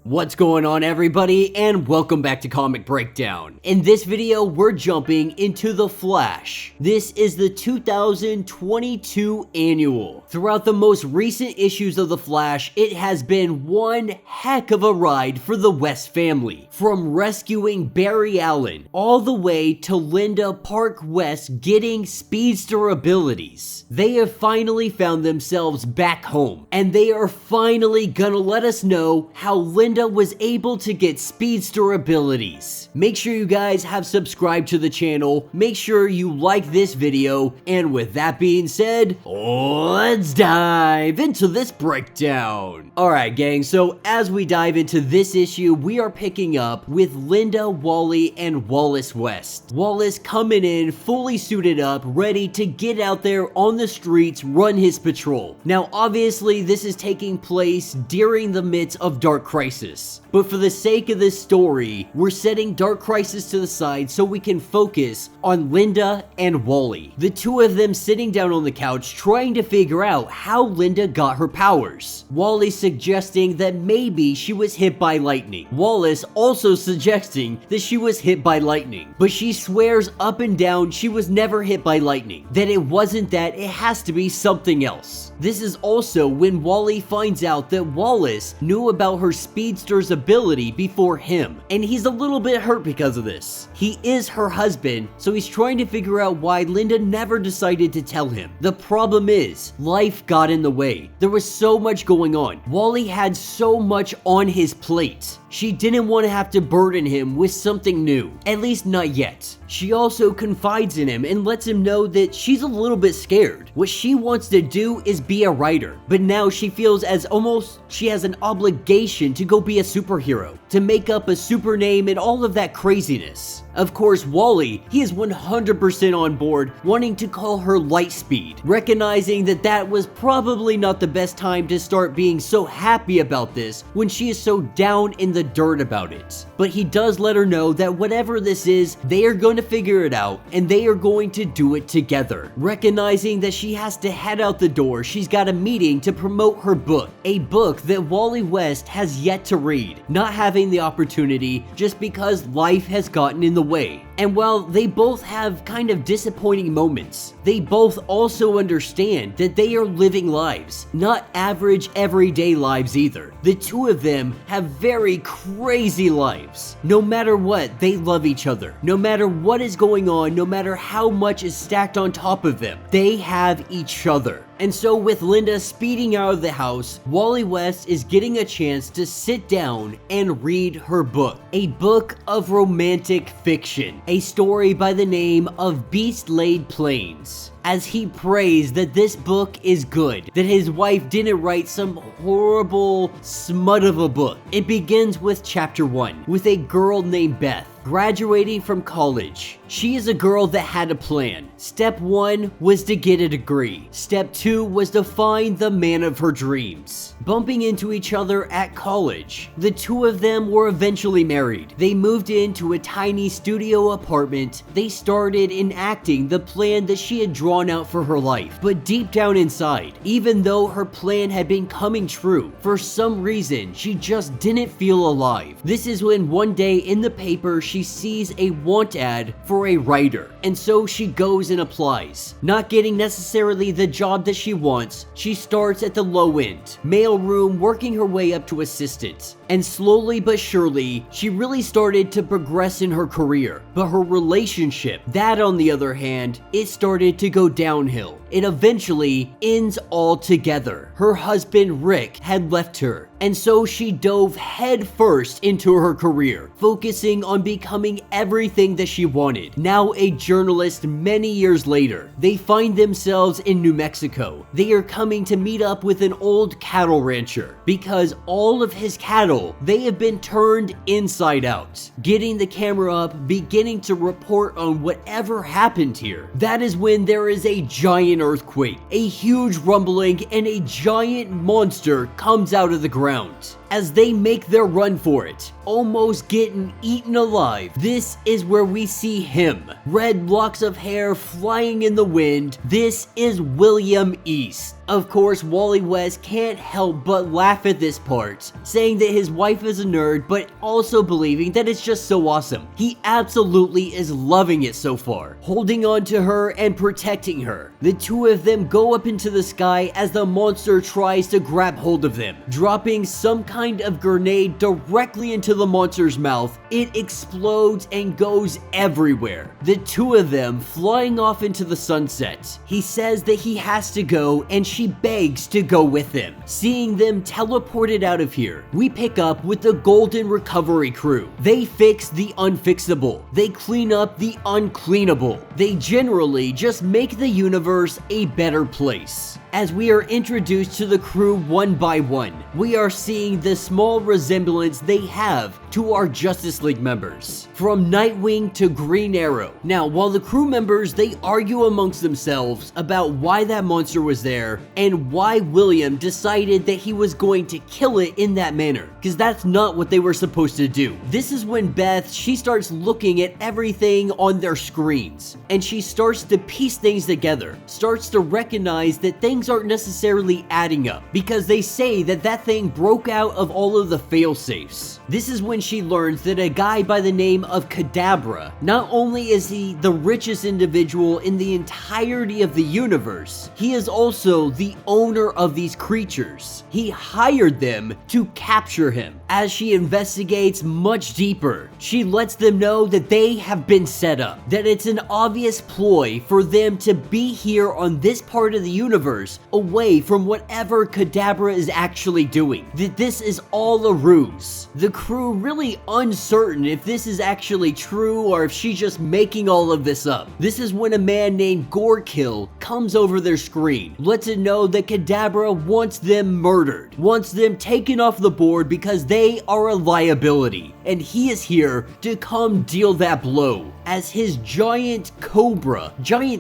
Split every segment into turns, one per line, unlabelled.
What's going on, everybody, and welcome back to Comic Breakdown. In this video, we're jumping into The Flash. This is the 2022 annual. Throughout the most recent issues of The Flash, it has been one heck of a ride for the West family. From rescuing Barry Allen, all the way to Linda Park West getting speedster abilities. They have finally found themselves back home, and they are finally gonna let us know how Linda was able to get speedster abilities. Make sure you guys have subscribed to the channel, make sure you like this video, and with that being said, let's dive into this breakdown. Alright gang, so as we dive into this issue, we are picking up with Linda, Wally, and Wallace West. Wallace coming in fully suited up, ready to get out there on the streets, run his patrol. Now obviously this is taking place during the midst of Dark Crisis. But for the sake of this story, we're setting Dark Crisis to the side so we can focus on Linda and Wally. The two of them sitting down on the couch trying to figure out how Linda got her powers. Wally suggesting that maybe she was hit by lightning. Wallace also suggesting that she was hit by lightning. But she swears up and down she was never hit by lightning. That it wasn't that, it has to be something else. This is also when Wally finds out that Wallace knew about her speedster's ability before him, and he's a little bit hurt because of this. He is her husband, so he's trying to figure out why Linda never decided to tell him. The problem is, life got in the way. There was so much going on. Wally had so much on his plate. She didn't want to have to burden him with something new, at least not yet. She also confides in him and lets him know that she's a little bit scared. What she wants to do is be a writer, but now she feels as almost she has an obligation to go be a superhero, to make up a super name and all of that craziness. Of course, Wally, he is 100% on board, wanting to call her Lightspeed, recognizing that that was probably not the best time to start being so happy about this when she is so down in the dirt about it. But he does let her know that whatever this is, they are going to figure it out, and they are going to do it together. Recognizing that she has to head out the door, she's got a meeting to promote her book, a book that Wally West has yet to read, not having the opportunity just because life has gotten in the way. And while they both have kind of disappointing moments, they both also understand that they are living lives, not average everyday lives either. The two of them have very crazy lives. No matter what, they love each other. No matter what is going on, no matter how much is stacked on top of them, they have each other. And so with Linda speeding out of the house, Wally West is getting a chance to sit down and read her book. A book of romantic fiction. A story by the name of Beast Laid Plains. As he prays that this book is good, that his wife didn't write some horrible smut of a book. It begins with chapter 1, with a girl named Beth, graduating from college. She is a girl that had a plan. Step 1 was to get a degree. Step 2 was to find the man of her dreams. Bumping into each other at college, the two of them were eventually married. They moved into a tiny studio apartment. They started enacting the plan that she had drawn out for her life. But deep down inside, even though her plan had been coming true, for some reason, she just didn't feel alive. This is when one day in the paper, she sees a want ad for a writer, and so she goes and applies. Not getting necessarily the job that she wants, she starts at the low end, mailroom, working her way up to assistant. And slowly but surely, she really started to progress in her career. But her relationship, that on the other hand, it started to go downhill. It eventually ends altogether. Her husband Rick had left her, and so she dove headfirst into her career, focusing on becoming everything that she wanted. Now a journalist many years later, they find themselves in New Mexico. They are coming to meet up with an old cattle rancher because all of his cattle, they have been turned inside out. Getting the camera up, beginning to report on whatever happened here. That is when there is a giant earthquake, a huge rumbling, and a giant monster comes out of the ground. as they make their run for it, almost getting eaten alive. This is where we see him. Red locks of hair flying in the wind. This is William East. Of course, Wally West can't help but laugh at this part, saying that his wife is a nerd, but also believing that it's just so awesome. He absolutely is loving it so far, holding on to her and protecting her. The two of them go up into the sky as the monster tries to grab hold of them, dropping some kind of grenade directly into the monster's mouth. It explodes and goes everywhere. The two of them flying off into the sunset. He says that he has to go, and she begs to go with him. Seeing them teleported out of here, we pick up with the Golden Recovery crew. They fix the unfixable. They clean up the uncleanable. They generally just make the universe a better place. As we are introduced to the crew one by one, we are seeing the small resemblance they have to our Justice League members, from Nightwing to Green Arrow. Now, while the crew members, they argue amongst themselves about why that monster was there and why William decided that he was going to kill it in that manner, because that's not what they were supposed to do. This is when Beth, she starts looking at everything on their screens, and she starts to piece things together, starts to recognize that things aren't necessarily adding up, because they say that that thing broke out of all of the fail-safes. This is when she learns that a guy by the name of Kadabra, not only is he the richest individual in the entirety of the universe, he is also the owner of these creatures. He hired them to capture him. As she investigates much deeper, she lets them know that they have been set up, that it's an obvious ploy for them to be here on this part of the universe away from whatever Kadabra is actually doing, that this is all a ruse. The crew really uncertain if this is actually true or if she's just making all of this up. This is when a man named Gorekill comes over their screen, lets it know that Kadabra wants them murdered, wants them taken off the board because they are a liability, and he is here to come deal that blow as his giant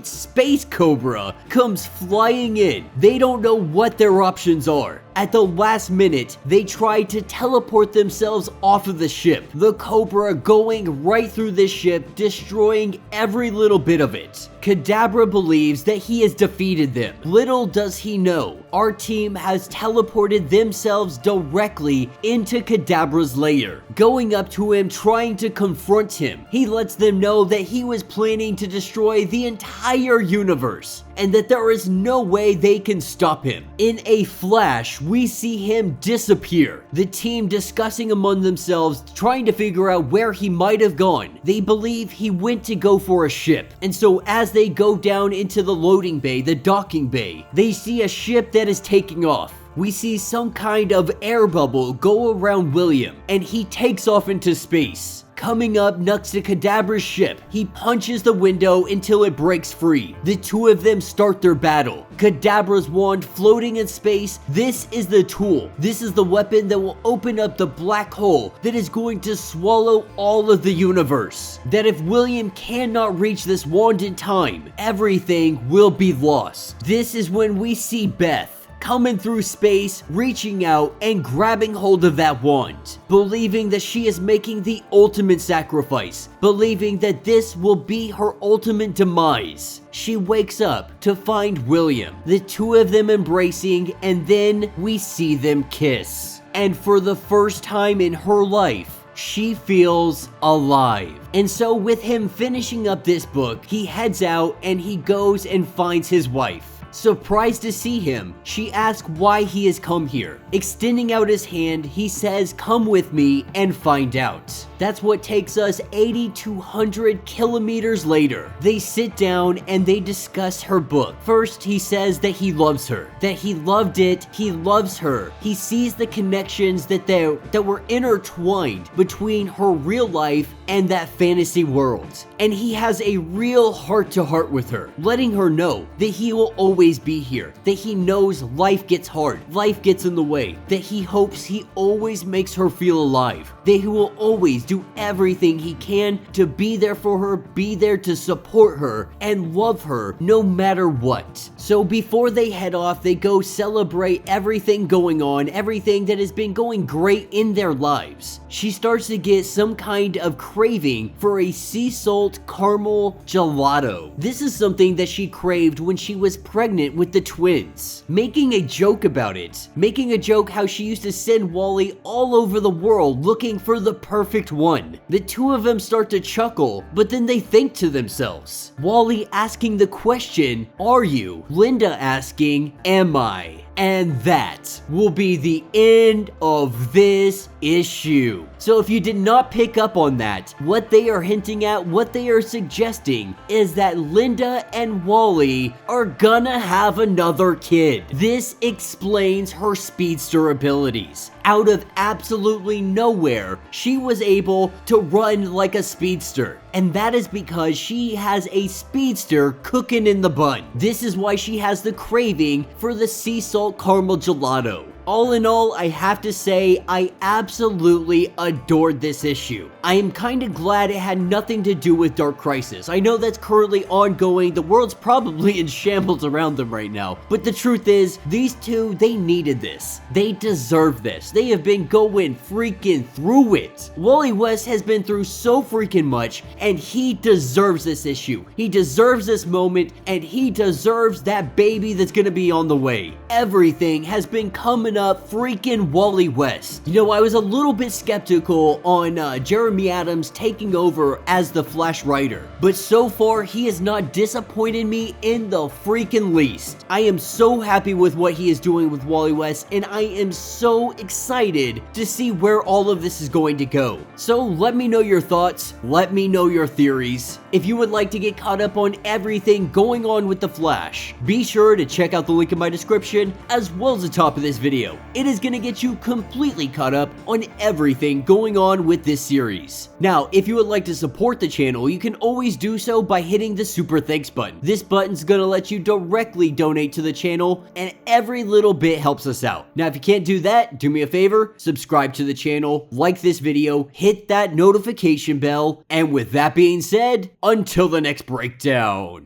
space cobra comes flying in. They don't know what their options are. At the last minute, they try to teleport themselves off of the ship. The Cobra going right through this ship, destroying every little bit of it. Kadabra believes that he has defeated them. Little does he know, our team has teleported themselves directly into Kadabra's lair. Going up to him, trying to confront him, he lets them know that he was planning to destroy the entire universe, and that there is no way they can stop him. In a flash, we see him disappear. The team discussing among themselves, trying to figure out where he might have gone. They believe he went to go for a ship, and so as they go down into the loading bay, the docking bay, they see a ship that is taking off. We see some kind of air bubble go around William, and he takes off into space. Coming up next to Kadabra's ship, he punches the window until it breaks free. The two of them start their battle. Kadabra's wand floating in space, this is the tool. This is the weapon that will open up the black hole that is going to swallow all of the universe. That if William cannot reach this wand in time, everything will be lost. This is when we see Beth coming through space, reaching out and grabbing hold of that wand, believing that she is making the ultimate sacrifice, believing that this will be her ultimate demise. She wakes up to find William, the two of them embracing, and then we see them kiss. And for the first time in her life, she feels alive. And so with him finishing up this book, he heads out and he goes and finds his wife. Surprised to see him, she asks why he has come here. Extending out his hand, he says, "Come with me and find out." That's what takes us 8,200 kilometers later. They sit down and they discuss her book. First, he says that he loves her, that he loved it, he loves her. He sees the connections that were intertwined between her real life and that fantasy world. And he has a real heart-to-heart with her, letting her know that he will always always be here, that he knows life gets hard, life gets in the way, that he hopes he always makes her feel alive, that he will always do everything he can to be there for her, be there to support her, and love her no matter what. So before they head off, they go celebrate everything going on, everything that has been going great in their lives. She starts to get some kind of craving for a sea salt caramel gelato. This is something that she craved when she was pregnant with the twins. Making a joke about it, making a joke how she used to send Wally all over the world looking for the perfect one. The two of them start to chuckle, but then they think to themselves. Wally asking the question, "Are you?" Linda asking, "Am I?" And that will be the end of this issue. So if you did not pick up on that, what they are hinting at, what they are suggesting is that Linda and Wally are gonna have another kid. This explains her speedster abilities. Out of absolutely nowhere, she was able to run like a speedster. And that is because she has a speedster cooking in the bun. This is why she has the craving for the sea salt caramel gelato. All in all, I have to say, I absolutely adored this issue. I am kind of glad it had nothing to do with Dark Crisis. I know that's currently ongoing, the world's probably in shambles around them right now, but the truth is, these two, they needed this. They deserve this. They have been going freaking through it. Wally West has been through so freaking much, and he deserves this issue. He deserves this moment, and he deserves that baby that's gonna be on the way. Everything has been coming up freaking Wally West. You know, I was a little bit skeptical on Jeremy Adams taking over as the Flash writer, but so far he has not disappointed me in the freaking least. I am so happy with what he is doing with Wally West, and I am so excited to see where all of this is going to go. So let me know your thoughts, let me know your theories. If you would like to get caught up on everything going on with the Flash, be sure to check out the link in my description as well as the top of this video. It is going to get you completely caught up on everything going on with this series. Now, if you would like to support the channel, you can always do so by hitting the super thanks button. This button's going to let you directly donate to the channel, and every little bit helps us out. Now, if you can't do that, do me a favor, subscribe to the channel, like this video, hit that notification bell, and with that being said, until the next breakdown.